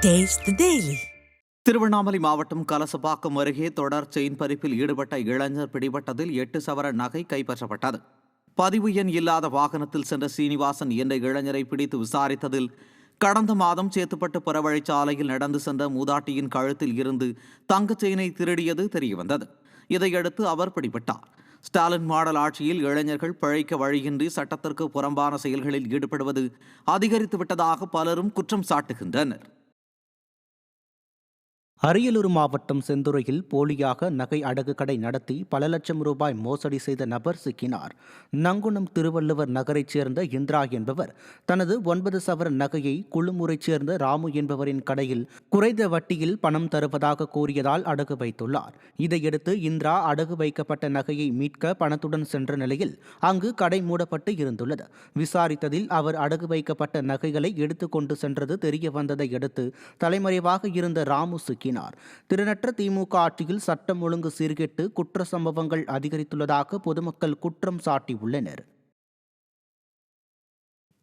Taste the Daily. Tiruvannamalai மாவட்டம் கலசபாக்கம் அருகே தொடர் செயின் பறிப்பில் ஈடுபட்ட இளைஞர் பிடிபட்டதில் 8 சவர நகை கைப்பற்றப்பட்டது. பதிவு எண் இல்லாத வாகனத்தில் சென்ற சீனிவாசன் என்ற இளைஞரை பிடித்து விசாரித்ததில் கடந்த மாதம் சேத்துப்பட்டு புறவழிச்சாலையில் நடந்து சென்ற மூதாட்டியின் கழுத்தில் இருந்து தங்க செயினை திருடியது தெரியவந்தது. இதையடுத்து அவர் பிடிபட்டார். ஸ்டாலின் மாடல் ஆட்சியில் இளைஞர்கள் பிழைக்க வழியின்றி சட்டத்திற்கு புறம்பான செயல்களில் ஈடுபடுவது அதிகரித்து விட்டதாக பலரும் குற்றம் சாட்டுகின்றனர். அரியலூர் மாவட்டம் செந்துறையில் போலியாக நகை அடகு கடை நடத்தி பல லட்சம் ரூபாய் மோசடி செய்த நபர் சிக்கினார். நங்குணம் திருவள்ளுவர் நகரைச் சேர்ந்த இந்திரா என்பவர் தனது 9 சவர நகையை குழுமுறைச் சேர்ந்த ராமு என்பவரின் கடையில் குறைந்த வட்டியில் பணம் தருவதாக கூறியதால் அடகு வைத்துள்ளார். இதையடுத்து இந்திரா அடகு வைக்கப்பட்ட நகையை மீட்க பணத்துடன் சென்ற நிலையில் அங்கு கடை மூடப்பட்டு இருந்துள்ளது. விசாரித்ததில் அவர் அடகு வைக்கப்பட்ட நகைகளை எடுத்துக்கொண்டு சென்றது தெரிய வந்ததை அடுத்து தலைமறைவாக இருந்த ராமு சிக்கினார். திறனற்ற திமுக ஆட்சியில் சட்டம் ஒழுங்கு சீர்கெட்டு குற்ற சம்பவங்கள் அதிகரித்துள்ளதாக பொதுமக்கள் குற்றம் சாட்டியுள்ளனர்.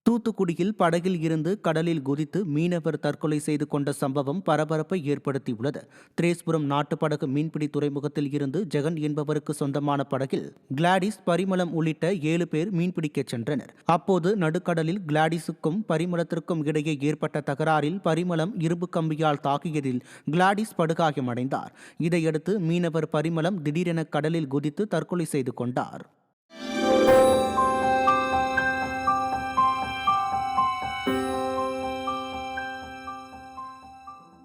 தூத்துக்குடியில் படகில் இருந்து கடலில் குதித்து மீனவர் தற்கொலை செய்து கொண்ட சம்பவம் பரபரப்பை ஏற்படுத்தியுள்ளது. திரேஸ்புரம் நாட்டுப்படகு மீன்பிடி துறைமுகத்தில் இருந்து ஜெகன் என்பவருக்கு சொந்தமான படகில் கிளாடிஸ், பரிமளம் உள்ளிட்ட 7 பேர் மீன்பிடிக்கச் சென்றனர். அப்போது நடுக்கடலில் கிளாடிஸுக்கும் பரிமளத்திற்கும் இடையே ஏற்பட்ட தகராறில் பரிமளம் இரும்பு கம்பியால் தாக்கியதில் கிளாடிஸ் படுகாயமடைந்தார். இதையடுத்து மீனவர் பரிமளம் திடீரென கடலில் குதித்து தற்கொலை செய்து கொண்டார்.